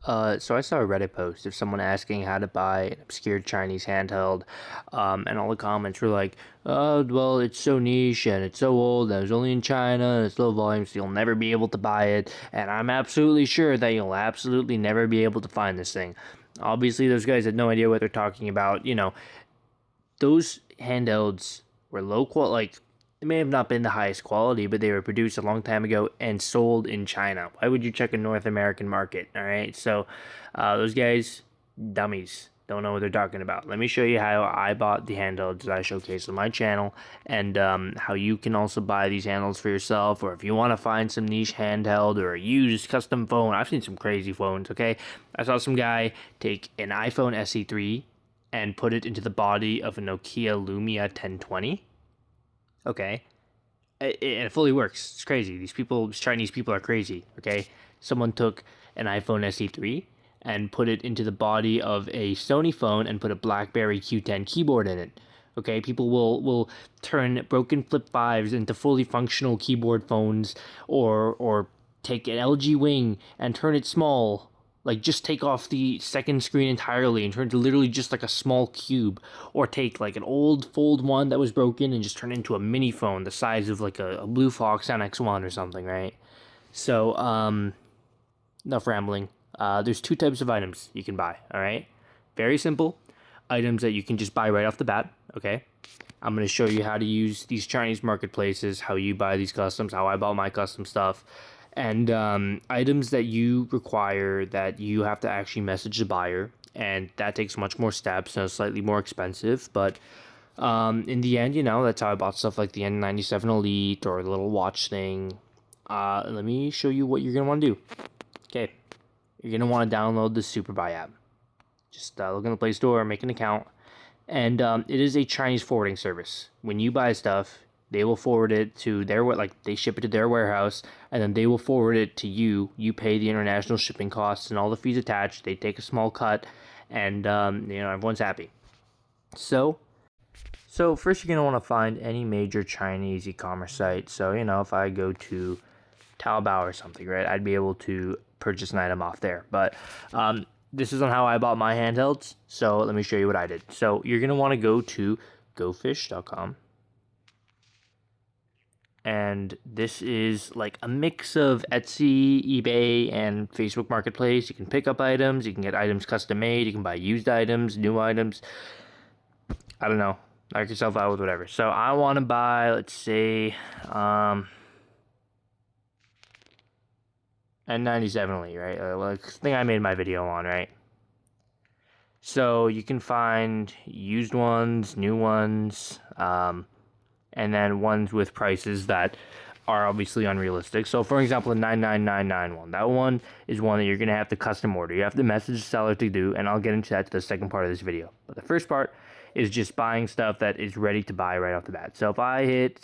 So I saw a Reddit post of someone asking how to buy an obscure Chinese handheld, and all the comments were like, "Oh, well, it's so niche and it's so old and it was only in China and it's low volume, so you'll never be able to buy it." And I'm absolutely sure that you'll absolutely never be able to find this thing. Obviously, those guys had no idea what they're talking about. Those handhelds were low quality, like they may have not been the highest quality, but they were produced a long time ago and sold in China. Why would you check a North American market? All right, so those guys, dummies, don't know what they're talking about. Let me show you how I bought the handhelds that I showcase on my channel, and how you can also buy these handhelds for yourself, or if you want to find some niche handheld or a used custom phone. I've seen some crazy phones. Okay, I saw some guy take an iPhone SE3 and put it into the body of a Nokia Lumia 1020. Okay. It fully works. It's crazy. These Chinese people are crazy. Okay. Someone took an iPhone SE3 and put it into the body of a Sony phone and put a BlackBerry Q10 keyboard in it. Okay. People will turn broken flip fives into fully functional keyboard phones, or take an LG Wing and turn it small. Like, just take off the second screen entirely and turn it to literally just like a small cube. Or take like an old Fold 1 that was broken and just turn it into a mini phone the size of like a Blue Fox NX1 or something, right? So, enough rambling. There's two types of items you can buy, alright? Very simple. Items that you can just buy right off the bat, okay? I'm going to show you how to use these Chinese marketplaces, how you buy these customs, how I bought my custom stuff, and items that you require that you have to actually message the buyer, and that takes much more steps and is slightly more expensive, but in the end, that's how I bought stuff like the N97 Elite or the little watch thing. Let me show you what you're going to want to do. Okay, you're going to want to download the Superbuy app. Just look in the Play Store, make an account, and it is a Chinese forwarding service. When you buy stuff, they will forward it to they ship it to their warehouse, and then they will forward it to you. You pay the international shipping costs and all the fees attached. They take a small cut, and everyone's happy. So first you're gonna want to find any major Chinese e-commerce site. So if I go to Taobao or something, right, I'd be able to purchase an item off there. But this is on how I bought my handhelds. So let me show you what I did. So you're gonna want to go to Goofish.com. And this is like a mix of Etsy, eBay, and Facebook Marketplace. You can pick up items, you can get items custom made, you can buy used items, new items. I don't know. Knock yourself out with whatever. So I want to buy, let's say, N97 Elite, right? Like the thing I made my video on, right? So you can find used ones, new ones, and then ones with prices that are obviously unrealistic. So for example, the 99991 one, that one is one that you're going to have to custom order. You have to message the seller to do, and I'll get into that to the second part of this video. But the first part is just buying stuff that is ready to buy right off the bat. So if I hit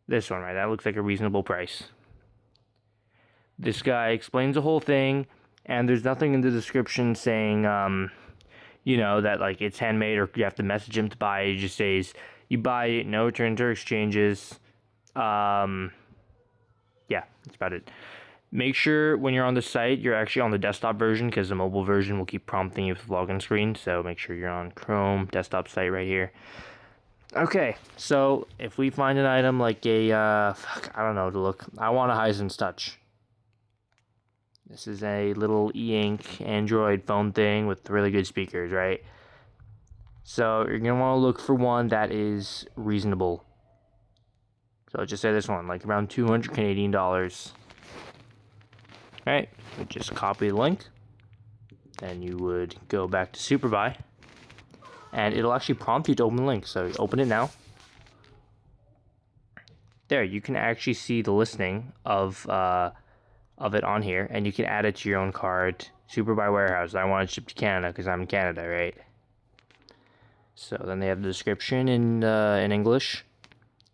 this one, right, that looks like a reasonable price. This guy explains the whole thing, and there's nothing in the description saying that like it's handmade or you have to message him to buy it. He just says you buy it, no returns or exchanges. Yeah, that's about it. Make sure when you're on the site, you're actually on the desktop version, because the mobile version will keep prompting you with the login screen. So make sure you're on Chrome desktop site right here. Okay, so if we find an item like a I don't know to look. I want a Hisense Touch. This is a little e-ink Android phone thing with really good speakers, right? So you're going to want to look for one that is reasonable. So let's just say this one, like around 200 Canadian dollars. Alright, just copy the link. Then you would go back to Superbuy. And it'll actually prompt you to open the link. So open it now. There, you can actually see the listing of it on here, and you can add it to your own cart. Superbuy warehouse. I want it shipped to Canada because I'm in Canada, right? So then they have the description in English,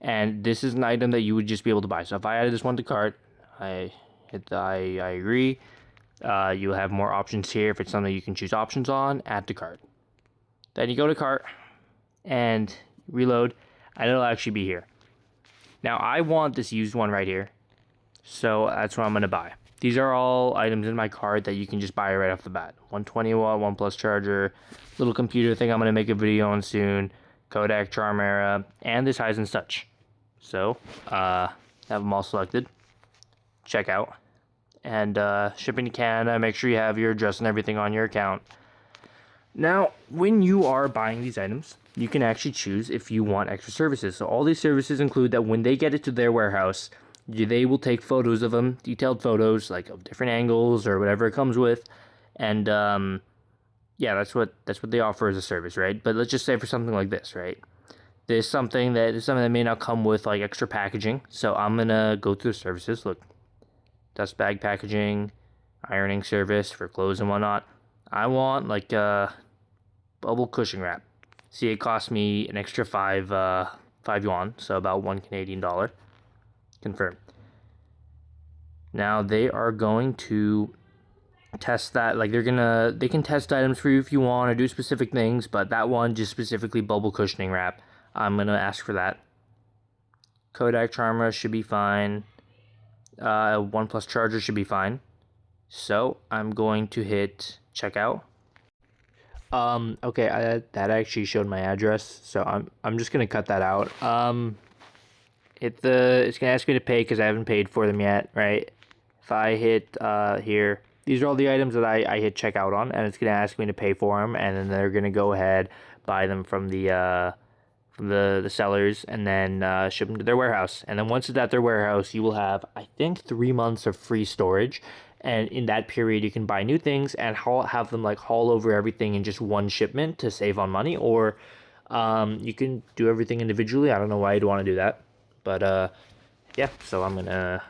and this is an item that you would just be able to buy. So if I added this one to cart, I hit the I agree. You'll have more options here. If it's something you can choose options on, add to cart. Then you go to cart and reload, and it'll actually be here. Now I want this used one right here. So that's what I'm going to buy. these are all items in my cart that you can just buy right off the bat. 120 watt OnePlus charger, little computer thing I'm going to make a video on soon, Kodak Charm Era, and this Hisense Touch. So, have them all selected. Check out. And shipping to Canada, make sure you have your address and everything on your account. Now, when you are buying these items, you can actually choose if you want extra services. So all these services include that when they get it to their warehouse, they will take photos of them, detailed photos, like of different angles or whatever it comes with. And yeah, that's what they offer as a service, right? But let's just say for something like this, right? There's something that may not come with like extra packaging. So I'm gonna go through the services. Look, dust bag packaging, ironing service for clothes and whatnot. I want like a bubble cushion wrap. See, it cost me an extra 5 yuan, so about $1 Canadian. Confirm. Now they are going to test that, like they can test items for you if you want or do specific things, but that one just specifically bubble cushioning wrap. I'm gonna ask for that. Kodak Charm should be fine. OnePlus charger should be fine. So I'm going to hit checkout. Okay, that actually showed my address, so I'm just gonna cut that out. It's gonna ask me to pay because I haven't paid for them yet, right? If I hit here, these are all the items that I hit checkout on, and it's gonna ask me to pay for them, and then they're gonna go ahead, buy them from the sellers, and then ship them to their warehouse. And then once it's at their warehouse, you will have, I think, 3 months of free storage. And in that period, you can buy new things and have them like haul over everything in just one shipment to save on money, or you can do everything individually. I don't know why you'd want to do that, but yeah. So I'm gonna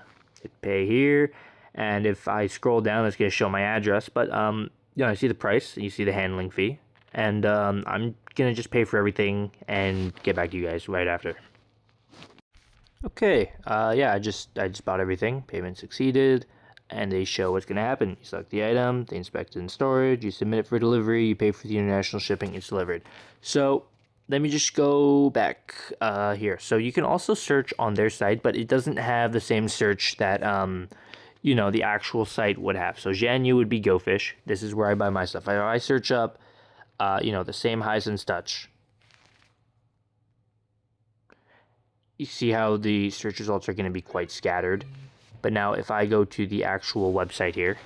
hit pay here, and if I scroll down, it's gonna show my address. But you know, I see the price, you see the handling fee, and I'm gonna just pay for everything and get back to you guys right after. Okay, yeah, I just bought everything. Payment succeeded. And they show what's going to happen. You select the item, they inspect it in storage, you submit it for delivery, you pay for the international shipping, it's delivered. So let me just go back here. So you can also search on their site, but it doesn't have the same search that you know, the actual site would have. So Jianyu would be Goofish. This is where I buy my stuff. I search up you know, the same Hisense Touch. You see how the search results are going to be quite scattered. But now if I go to the actual website here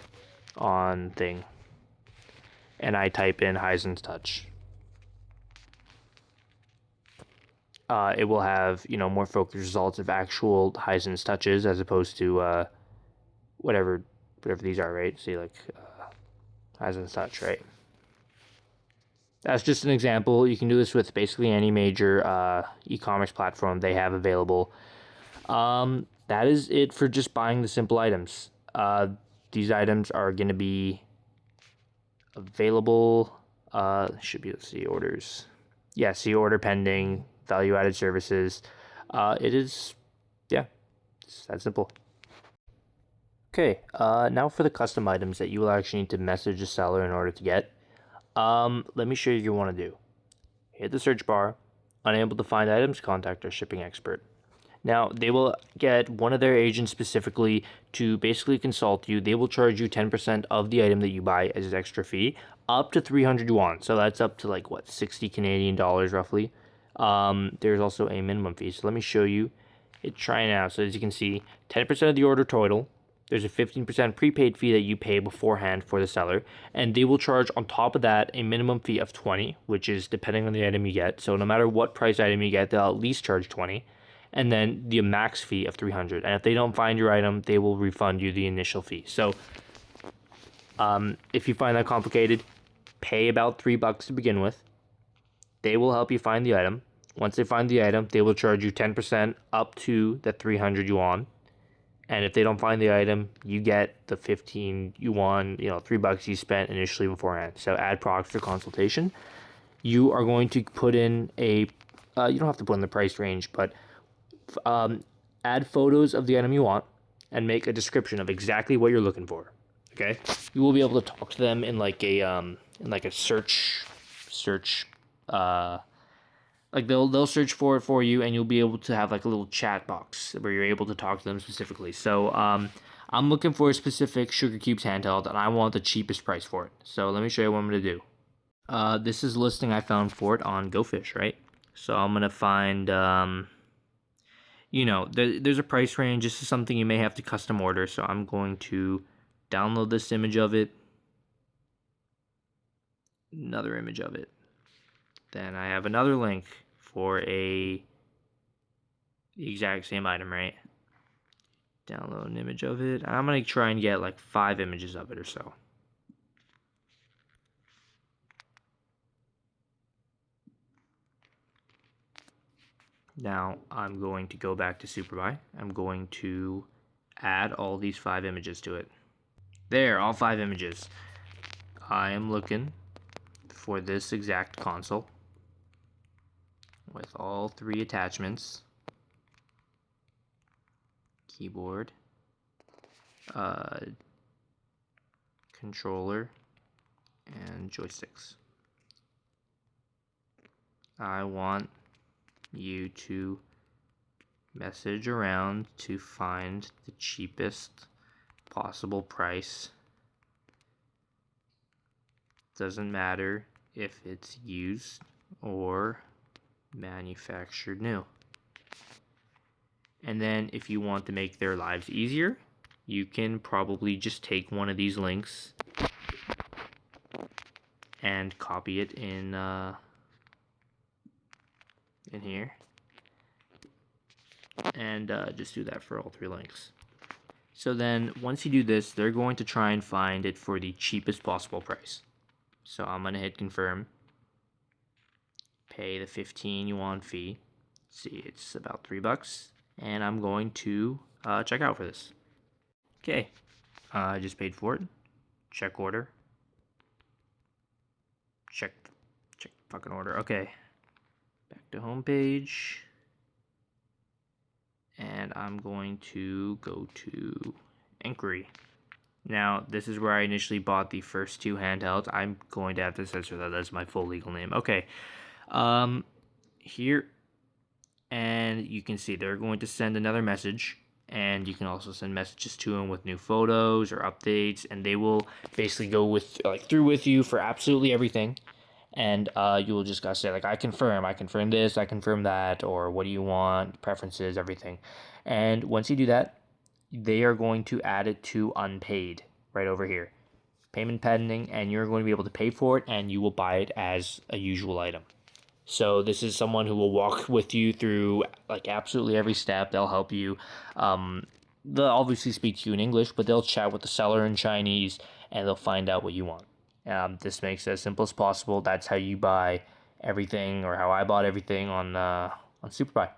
on thing and I type in Hisense Touch, it will have, you know, more focused results of actual Hisense Touches as opposed to whatever these are, right? See, like Hisense Touch, right? That's just an example. You can do this with basically any major e-commerce platform they have available. That is it for just buying the simple items. These items are going to be available. Should be, let's see, orders. Yeah, see order pending, value-added services. It is, yeah, it's that simple. Okay, now for the custom items that you will actually need to message the seller in order to get. Let me show you what you want to do. Hit the search bar. Unable to find items, contact our shipping expert. Now, they will get one of their agents specifically to basically consult you. They will charge you 10% of the item that you buy as an extra fee, up to 300 yuan. So that's up to like, what, 60 Canadian dollars roughly. There's also a minimum fee. So let me show you. Try now. So as you can see, 10% of the order total. There's a 15% prepaid fee that you pay beforehand for the seller. And they will charge on top of that a minimum fee of 20, which is depending on the item you get. So no matter what price item you get, they'll at least charge 20. And then the max fee of 300. And if they don't find your item, they will refund you the initial fee. So if you find that complicated, pay about $3 to begin with. They will help you find the item. Once they find the item, they will charge you 10% up to the 300 yuan. And if they don't find the item, you get the 15 yuan, you know, $3 you spent initially beforehand. So add products for consultation. You are going to put in a, you don't have to put in the price range, but add photos of the item you want and make a description of exactly what you're looking for. Okay, you will be able to talk to them in like a search like they'll search for it for you, and you'll be able to have like a little chat box where you're able to talk to them specifically. So I'm looking for a specific Sugar Cubes handheld, and I want the cheapest price for it. So let me show you what I'm going to do. This is a listing I found for it on Goofish, right? So I'm going to find, there's a price range. This is something you may have to custom order. So I'm going to download this image of it. Another image of it. Then I have another link for the exact same item, right? Download an image of it. I'm going to try and get like 5 images of it or so. Now I'm going to go back to Superbuy. I'm going to add all these 5 images to it. There, all 5 images. I am looking for this exact console with all 3 attachments. Keyboard, controller, and joysticks. I want you to message around to find the cheapest possible price. Doesn't matter if it's used or manufactured new. And then if you want to make their lives easier, you can probably just take one of these links and copy it in here, and just do that for all 3 links. So then once you do this, they're going to try and find it for the cheapest possible price. So I'm going to hit confirm, pay the 15 yuan fee. See, it's about $3, and I'm going to check out for this. Okay, I just paid for it. Check order. Check fucking order. Okay, back to home page, and I'm going to go to inquiry. Now, this is where I initially bought the first 2 handhelds. I'm going to have to censor that as my full legal name. Okay, here, and you can see they're going to send another message, and you can also send messages to them with new photos or updates, and they will basically go through with you for absolutely everything. And you will just gotta say, like, I confirm this, I confirm that, or what do you want, preferences, everything. And once you do that, they are going to add it to unpaid right over here. Payment pending, and you're going to be able to pay for it, and you will buy it as a usual item. So this is someone who will walk with you through like absolutely every step. They'll help you. They'll obviously speak to you in English, but they'll chat with the seller in Chinese, and they'll find out what you want. This makes it as simple as possible. That's how you buy everything, or how I bought everything on Superbuy.